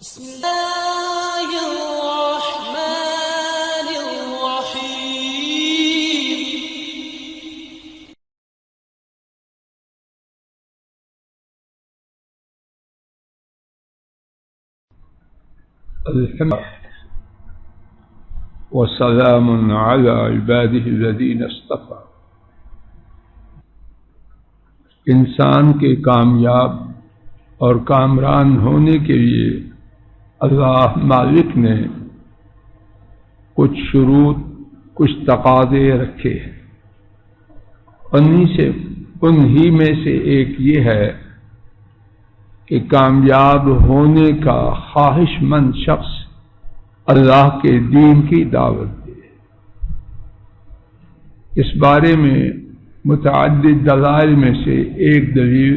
بسم الله الرحمن الرحيم. الحمد وسلام على عباده الذين اصطفى. انسان کے کامیاب اور کامران ہونے کے لیے اللہ مالک نے کچھ شروط، کچھ تقاضے رکھے ہیں. انہی میں سے ایک یہ ہے کہ کامیاب ہونے کا خواہش مند شخص اللہ کے دین کی دعوت دے. اس بارے میں متعدد دلائل میں سے ایک دلیل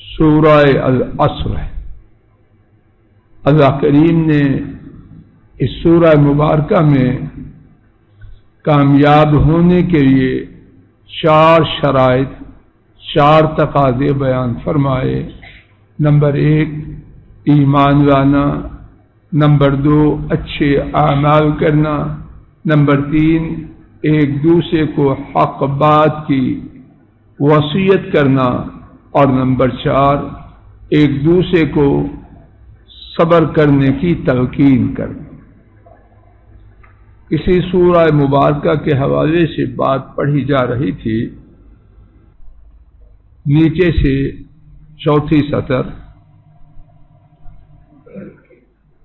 سورہ العصر ہے. اللہ کریم نے اس سورہ مبارکہ میں کامیاب ہونے کے لیے 4 شرائط، 4 تقاضے بیان فرمائے. نمبر 1 ایمان لانا، نمبر 2 اچھے اعمال کرنا، نمبر 3 ایک دوسرے کو حق بات کی وصیت کرنا، اور نمبر 4 ایک دوسرے کو صبر کرنے کی تلقین کرنا. کسی سورہ مبارکہ کے حوالے سے بات پڑھی جا رہی تھی. نیچے سے چوتھی سطر،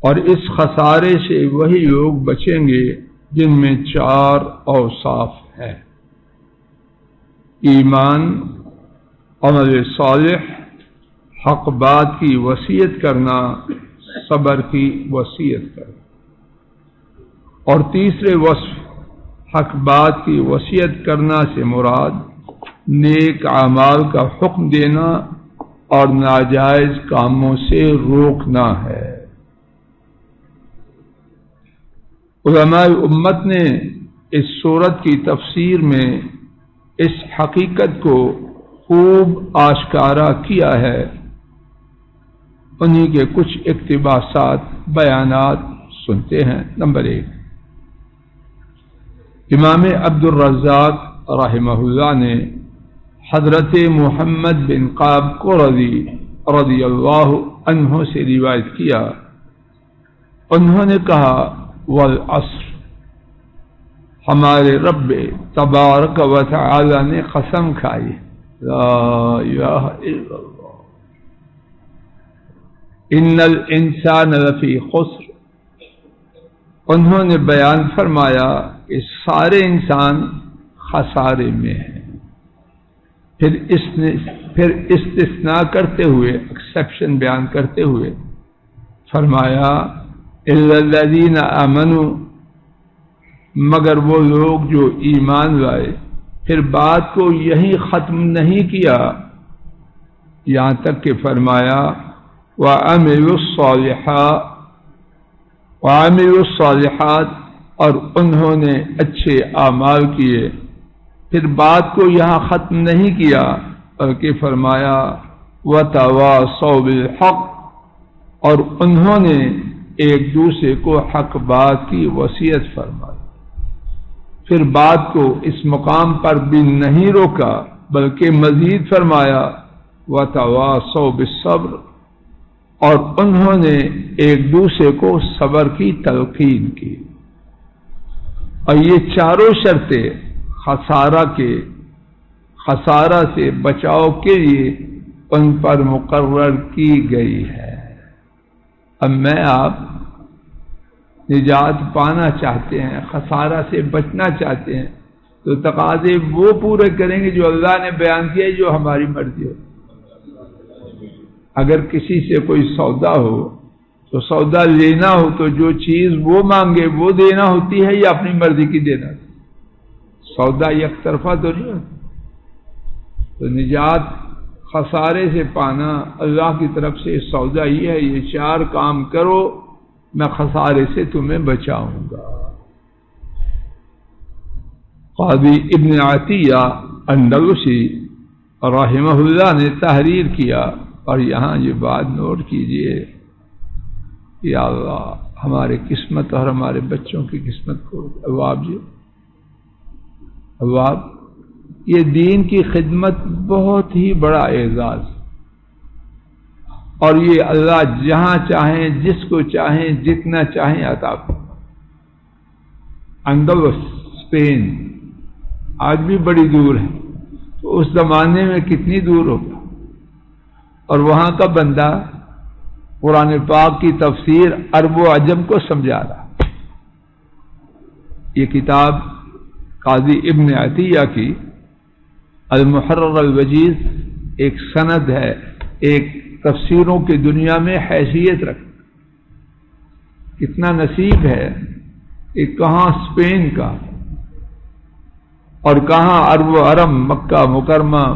اور اس خسارے سے وہی لوگ بچیں گے جن میں 4 اوصاف ہیں: ایمان، عمل صالح، حق بات کی وصیت کرنا، صبر کی وصیت کرنا. اور تیسرے وصف حق بات کی وصیت کرنا سے مراد نیک اعمال کا حکم دینا اور ناجائز کاموں سے روکنا ہے. علماء امت نے اس سورت کی تفسیر میں اس حقیقت کو خوب آشکارا کیا ہے. انہی کے کچھ اقتباسات، بیانات سنتے ہیں. نمبر 1، امام عبد الرزاق رحمہ اللہ نے حضرت محمد بن قعب رضی اللہ عنہ سے روایت کیا. انہوں نے کہا والعصر، ہمارے رب تبارک و تعالی نے قسم کھائی، لا الہ الا اللہ، ان الانسان لفی خسر. انہوں نے بیان فرمایا کہ سارے انسان خسارے میں ہیں. پھر استثناء کرتے ہوئے، ایکسیپشن بیان کرتے ہوئے فرمایا الا الذین آمنوا، مگر وہ لوگ جو ایمان لائے. پھر بات کو یہی ختم نہیں کیا، یہاں تک کہ فرمایا وعملوا الصالحات، اور انہوں نے اچھے اعمال کیے. پھر بات کو یہاں ختم نہیں کیا بلکہ فرمایا وتواصوا بالحق، اور انہوں نے ایک دوسرے کو حق بات کی وصیت فرمائی. پھر بات کو اس مقام پر بھی نہیں روکا بلکہ مزید فرمایا وتواصوا بالصبر، اور انہوں نے ایک دوسرے کو صبر کی تلقین کی. اور یہ چاروں شرطیں خسارہ سے بچاؤ کے لیے ان پر مقرر کی گئی ہے. اب میں آپ نجات پانا چاہتے ہیں، خسارہ سے بچنا چاہتے ہیں، تو تقاضے وہ پورے کریں گے جو اللہ نے بیان کیا ہے، جو ہماری مرضی ہو. اگر کسی سے کوئی سودا ہو تو سودا لینا ہو تو جو چیز وہ مانگے وہ دینا ہوتی ہے یا اپنی مرضی کی دینا؟ سودا یک طرفہ تو نہیں ہوتا. تو نجات خسارے سے پانا اللہ کی طرف سے سودا یہ ہے، یہ 4 کام کرو میں خسارے سے تمہیں بچاؤں گا. قاضی ابن عطیہ اندلسی رحمہ اللہ نے تحریر کیا، اور یہاں یہ بات نوٹ کیجئے یا اللہ ہمارے قسمت اور ہمارے بچوں کی قسمت کو اواب جی اواب. یہ دین کی خدمت بہت ہی بڑا اعزاز، اور یہ اللہ جہاں چاہیں جس کو چاہیں جتنا چاہیں عطا فرمائے. اندلس اسپین آج بھی بڑی دور ہے، تو اس زمانے میں کتنی دور ہوگا، اور وہاں کا بندہ قرآن پاک کی تفسیر عرب و عجم کو سمجھا رہا. یہ کتاب قاضی ابن عطیہ کی المحرر الوجیز ایک سند ہے، ایک تفسیروں کی دنیا میں حیثیت رکھتا. کتنا نصیب ہے کہ کہاں اسپین کا اور کہاں عرب و عرم، مکہ مکرمہ،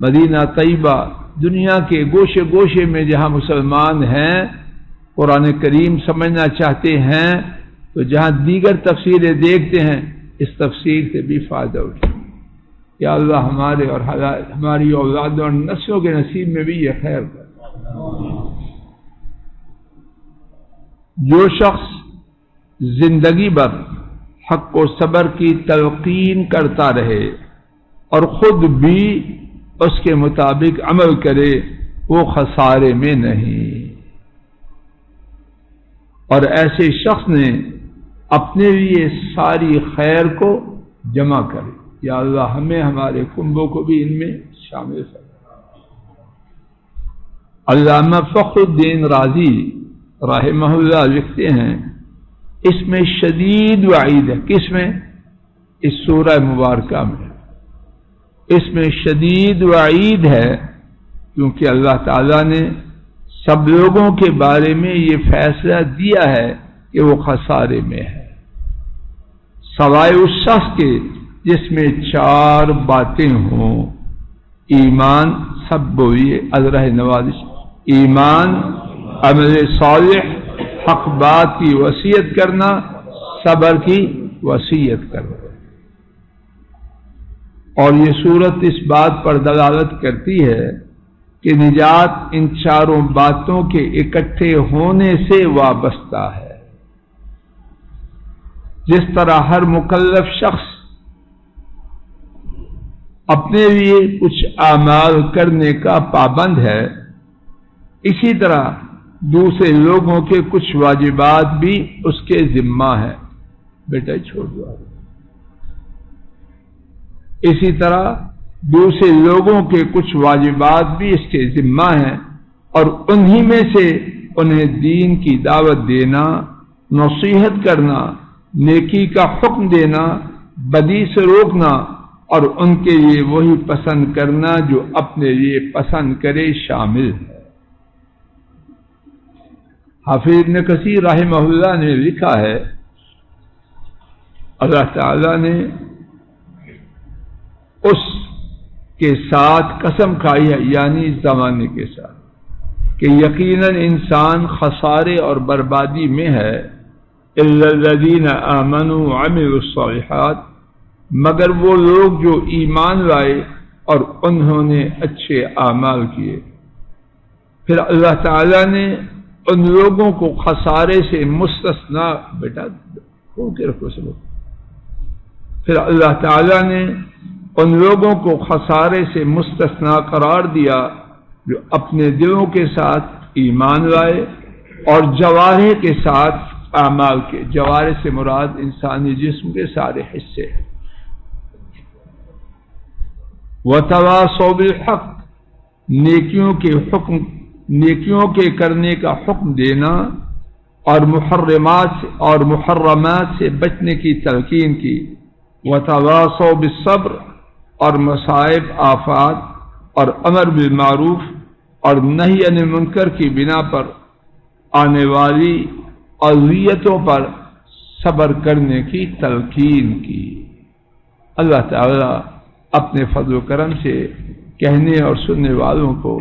مدینہ طیبہ، دنیا کے گوشے گوشے میں جہاں مسلمان ہیں قرآن کریم سمجھنا چاہتے ہیں، تو جہاں دیگر تفسیریں دیکھتے ہیں اس تفسیر سے بھی فائدہ اٹھائیں. یا اللہ ہمارے اور ہماری اولاد اور نسلوں کے نصیب میں بھی یہ خیر کر. جو شخص زندگی بھر حق و صبر کی تلقین کرتا رہے اور خود بھی اس کے مطابق عمل کرے وہ خسارے میں نہیں. اور ایسے شخص نے اپنے لیے ساری خیر کو جمع کرے. یا اللہ ہمیں ہمارے کنبوں کو بھی ان میں شامل کر. علامہ فخر الدین رازی رحمہ اللہ لکھتے ہیں اس میں شدید وعید ہے. کس میں؟ اس سورہ مبارکہ میں اس میں شدید وعید ہے، کیونکہ اللہ تعالیٰ نے سب لوگوں کے بارے میں یہ فیصلہ دیا ہے کہ وہ خسارے میں ہے، سوائے اس شخص کے جس میں 4 باتیں ہوں. ایمان، سب بوئیے ازرہ نوازش، ایمان، عمل صالح، حق بات کی وصیت کرنا، صبر کی وصیت کرنا. اور یہ صورت اس بات پر دلالت کرتی ہے کہ نجات ان 4 باتوں کے اکٹھے ہونے سے وابستہ ہے. جس طرح ہر مکلف شخص اپنے لیے کچھ اعمال کرنے کا پابند ہے، اسی طرح دوسرے لوگوں کے کچھ واجبات بھی اس کے ذمہ ہیں. بیٹا چھوڑ دو. اسی طرح دوسرے لوگوں کے کچھ واجبات بھی اس کے ذمہ ہیں، اور انہی میں سے انہیں دین کی دعوت دینا، نصیحت کرنا، نیکی کا حکم دینا، بدی سے روکنا، اور ان کے لیے وہی پسند کرنا جو اپنے لیے پسند کرے شامل ہے. حافظ ابن کثیر رحمہ اللہ نے لکھا ہے اللہ تعالی نے اس کے ساتھ قسم کھائی ہے، یعنی زمانے کے ساتھ، کہ یقیناً انسان خسارے اور بربادی میں ہے. الا الذین آمنوا وعملوا الصالحات، مگر وہ لوگ جو ایمان لائے اور انہوں نے اچھے اعمال کیے. پھر اللہ تعالیٰ نے ان لوگوں کو خسارے سے مستثنا، بیٹا کھول کے رکھو سب. پھر اللہ تعالیٰ نے ان لوگوں کو خسارے سے مستثنا قرار دیا جو اپنے دلوں کے ساتھ ایمان لائے اور جوارح کے ساتھ اعمال کے. جوارح سے مراد انسانی جسم کے سارے حصے ہیں. وَتَوَاصَوْا بِالْحَقِّ، نیکیوں کے کرنے کا حکم دینا اور محرمات سے بچنے کی تلقین کی. وَتَوَاصَوْا بِالصَّبْرِ، اور مصائب، آفات اور امر بالمعروف اور نہی عن المنکر کی بنا پر آنے والی اذیتوں پر صبر کرنے کی تلقین کی. اللہ تعالی اپنے فضل و کرم سے کہنے اور سننے والوں کو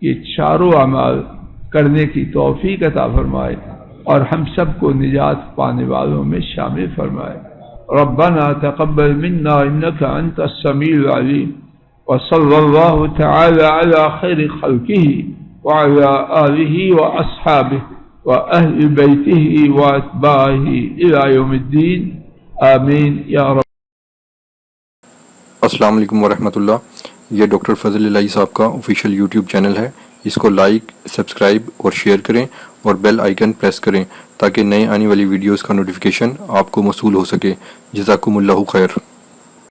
یہ 4 اعمال کرنے کی توفیق عطا فرمائے اور ہم سب کو نجات پانے والوں میں شامل فرمائے. ربنا تقبل منا انك انت السميع العليم، وصلى الله تعالى على خير خلقه وعلى آله وأصحابه وأهل بيته وأتباعه إلى يوم الدين آمين يا رب. السلام علیکم ورحمۃ اللہ. یہ ڈاکٹر فضل الہی صاحب کا آفیشیل یوٹیوب چینل ہے. اس کو لائک، سبسکرائب اور شیئر کریں اور بیل آئیکن پریس کریں تاکہ نئے آنے والی ویڈیوز کا نوٹیفیکیشن آپ کو موصول ہو سکے. جزاکم اللہ خیر.